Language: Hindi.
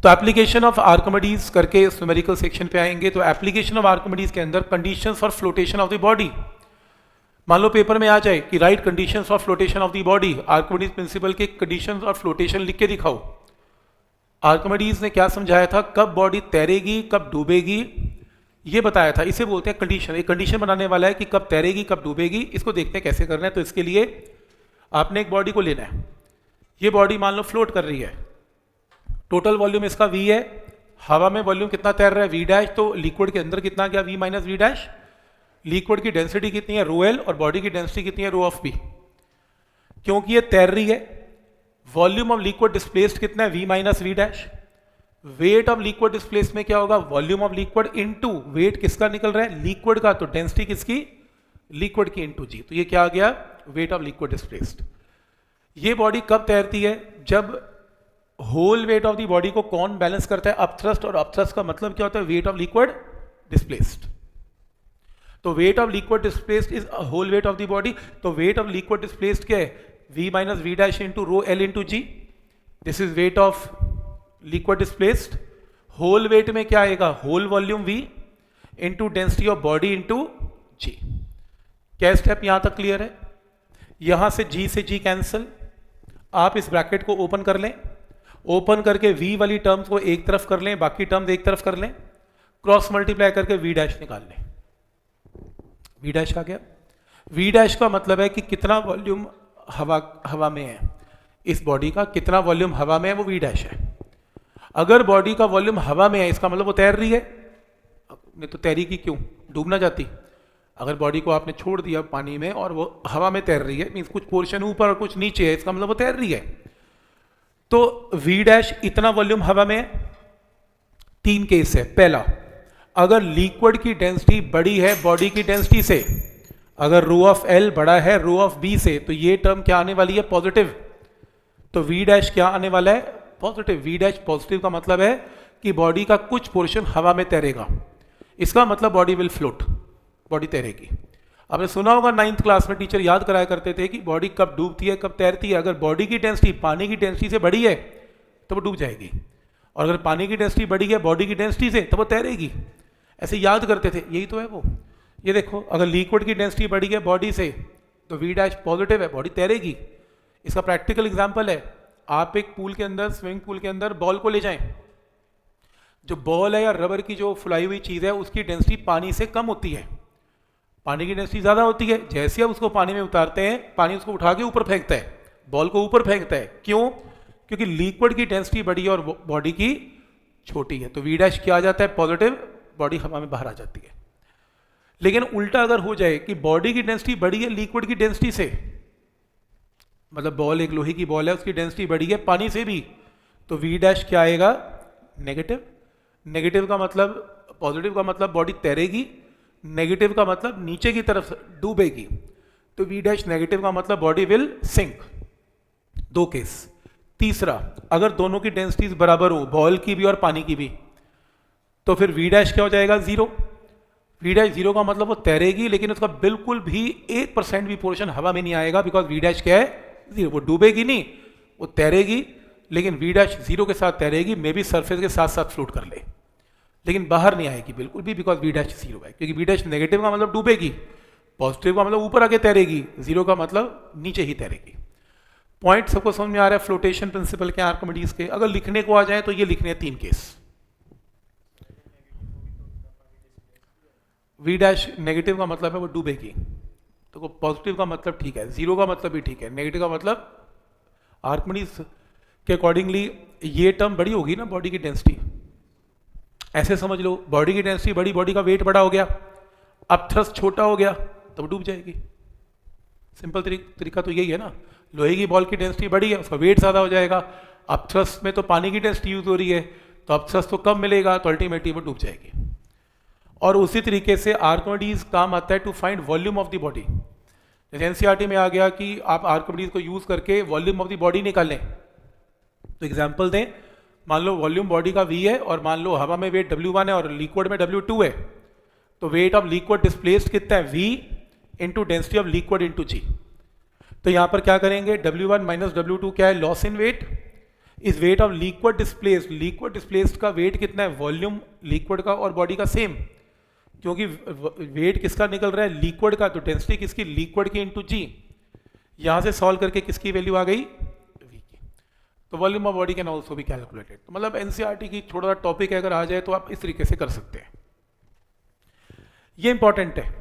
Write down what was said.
तो एप्लीकेशन ऑफ आर्किमिडीज करके इस न्यूमेरिकल सेक्शन पे आएंगे। तो एप्लीकेशन ऑफ आर्किमिडीज के अंदर conditions for flotation of the body, मान लो पेपर में आ जाए कि right conditions for flotation of the body, Archimedes principal के कंडीशंस और फ्लोटेशन लिख के दिखाओ। आर्किमिडीज ने क्या समझाया था, कब बॉडी तैरेगी कब डूबेगी ये बताया था, इसे बोलते हैं कंडीशन। एक कंडीशन बनाने वाला है कि कब तैरेगी कब डूबेगी, इसको देखते हैं कैसे करना है। तो इसके लिए आपने एक बॉडी को लेना है, ये बॉडी मान लो फ्लोट कर रही है, टोटल वॉल्यूम इसका v है, हवा में वॉल्यूम कितना तैर रहा है v डैश, तो लिक्विड के अंदर कितना गया v minus v dash, liquid की डेंसिटी कितनी है रो एल और बॉडी की डेंसिटी कितनी है रो ऑफ p। क्योंकि ये तैर रही है, वॉल्यूम ऑफ लिक्विड डिस्प्लेस्ड कितना है v minus v dash, wait of liquid displace में क्या होगा volume of liquid into wait किसका निकल रहा है लिक्विड का, तो डेंसिटी किसकी लिक्विड की इनटू जी, तो ये क्या आ गया वेट ऑफ लिक्विड डिस्प्लेस्ड। ये बॉडी कब तैरती है, जब whole weight of the body को कौन बैलेंस करता है अपथ्रस्ट, और अपथ्रस्ट का मतलब क्या होता है वेट ऑफ लिक्विड डिस्प्लेस्ड। तो weight of liquid displaced is whole weight of the body, तो वेट ऑफ लिक्विड डिस्प्लेस्ड क्या है v minus v dash into rho L into G, this is weight of liquid displaced. Whole weight में क्या आएगा whole volume v into density of body into G. क्या स्टेप यहां तक क्लियर है, यहां से g से g कैंसिल, आप इस ब्रैकेट को ओपन कर लें, ओपन करके v वाली टर्म्स को एक तरफ कर लें, बाकी टर्म्स एक तरफ कर लें, क्रॉस मल्टीप्लाई करके v डैश निकाल लें। v डैश आ गया, v डैश का मतलब है कि कितना वॉल्यूम हवा में है, इस बॉडी का कितना वॉल्यूम हवा में है वो v डैश है। अगर बॉडी का वॉल्यूम हवा में है इसका मतलब वो तैर रही है, नहीं तो तैरेगी क्यों, डूब ना जाती। अगर बॉडी को आपने छोड़ दिया पानी में और वो हवा में तैर रही है, मीन्स कुछ पोर्शन ऊपर और कुछ नीचे है, इसका मतलब वो तैर रही है। तो v डैश इतना वॉल्यूम हवा में है। तीन केस है, पहला अगर लिक्विड की डेंसिटी बड़ी है बॉडी की डेंसिटी से, अगर रो ऑफ एल बड़ा है रो ऑफ बी से, तो ये टर्म क्या आने वाली है पॉजिटिव, तो v डैश क्या आने वाला है पॉजिटिव। v डैश पॉजिटिव का मतलब है कि बॉडी का कुछ पोर्शन हवा में तैरेगा, इसका मतलब बॉडी विल फ्लोट, बॉडी तैरेगी। आपने सुना होगा 9th क्लास में टीचर याद कराया करते थे कि बॉडी कब डूबती है कब तैरती है, अगर बॉडी की डेंसिटी पानी की डेंसिटी से बड़ी है तो वो डूब जाएगी, और अगर पानी की डेंसिटी बड़ी है बॉडी की डेंसिटी से तो वो तैरेगी। ऐसे याद करते थे, यही तो है वो। ये देखो अगर लिक्विड की डेंसिटी बड़ी है बॉडी से तो v डैश पॉजिटिव है, बॉडी तैरेगी। इसका प्रैक्टिकल एग्जाम्पल है, आप एक पूल के अंदर स्विमिंग पूल के अंदर बॉल को ले जाएं, जो बॉल है या रबर की जो फुलाई हुई चीज़ है उसकी डेंसिटी पानी से कम होती है, पानी की डेंसिटी ज़्यादा होती है। जैसे आप उसको पानी में उतारते हैं पानी उसको उठा के ऊपर फेंकता है, बॉल को ऊपर फेंकता है, क्यों, क्योंकि लिक्विड की डेंसिटी बड़ी है और बॉडी की छोटी है। तो v डैश क्या आ जाता है पॉजिटिव, बॉडी हवा में बाहर आ जाती है। लेकिन उल्टा अगर हो जाए कि बॉडी की डेंसिटी बड़ी है लिक्विड की डेंसिटी से, मतलब बॉल एक लोहे की बॉल है उसकी डेंसिटी बड़ी है पानी से भी, तो v डैश क्या आएगा नेगेटिव। नेगेटिव का मतलब, पॉजिटिव का मतलब बॉडी तैरेगी, नेगेटिव का मतलब नीचे की तरफ डूबेगी, तो v डैश नेगेटिव का मतलब बॉडी विल सिंक। दो केस। तीसरा, अगर दोनों की डेंसिटीज बराबर हो, बॉल की भी और पानी की भी, तो फिर v डैश क्या हो जाएगा जीरो। v डैश जीरो का मतलब वो तैरेगी लेकिन उसका बिल्कुल भी 1% भी पोर्शन हवा में नहीं आएगा, बिकॉज v डैश क्या है जीरो। वो डूबेगी नहीं, वो तैरेगी, लेकिन v डैश जीरो के साथ तैरेगी, मे बी सरफेस के साथ साथ फ्लोट कर ले, लेकिन बाहर नहीं आएगी बिल्कुल भी, बिकॉज v डैश जीरो है। क्योंकि v डैश नेगेटिव का मतलब डूबेगी, पॉजिटिव का मतलब ऊपर आके तैरेगी, जीरो का मतलब नीचे ही तैरेगी। पॉइंट सबको समझ में आ रहा है फ्लोटेशन प्रिंसिपल के आर्किमिडीज के। अगर लिखने को आ जाए तो ये लिखने हैं तीन केस। v डैश नेगेटिव का मतलब है वो डूबेगी, तो पॉजिटिव का मतलब ठीक है, जीरो का मतलब भी ठीक है, नेगेटिव का मतलब आर्किमिडीज के अकॉर्डिंगली ये टर्म बड़ी होगी ना बॉडी की डेंसिटी। ऐसे समझ लो बॉडी की डेंसिटी बड़ी, बॉडी का वेट बड़ा हो गया, अब थ्रस्ट छोटा हो गया तो डूब जाएगी। सिंपल तरीका तो यही है ना, लोहे की बॉल की डेंसिटी बड़ी है उसका वेट ज़्यादा हो जाएगा, अब थ्रस्ट में तो पानी की डेंसिटी यूज हो रही है तो अब थ्रस्ट तो कम मिलेगा, तो अल्टीमेटली वो डूब जाएगी। और उसी तरीके से आर्किमिडीज काम आता है to find volume of the body. जैसे एनसीईआरटी में आ गया कि आप आर्किमिडीज को यूज करके वॉल्यूम ऑफ द बॉडी निकालें। तो एग्जाम्पल दें, मान लो वॉल्यूम बॉडी का v है और मान लो हवा में वेट W1 है और लिक्विड में W2 है, तो वेट ऑफ लिक्विड डिस्प्लेस्ड कितना है v into density of liquid into g। तो यहाँ पर क्या करेंगे W1 माइनस W2 क्या है loss in weight, is weight of liquid displaced का वेट कितना है, वॉल्यूम लिक्विड का और बॉडी का सेम, क्योंकि वेट किसका निकल रहा है, लिक्विड का, तो डेंसिटी किसकी, लिक्विड की इंटू जी। यहां से सॉल्व करके किसकी वैल्यू आ गई, वी की। तो volume of body can also be calculated. तो मतलब एनसीईआरटी की थोड़ा सा टॉपिक अगर आ जाए तो आप इस तरीके से कर सकते हैं, ये इंपॉर्टेंट है।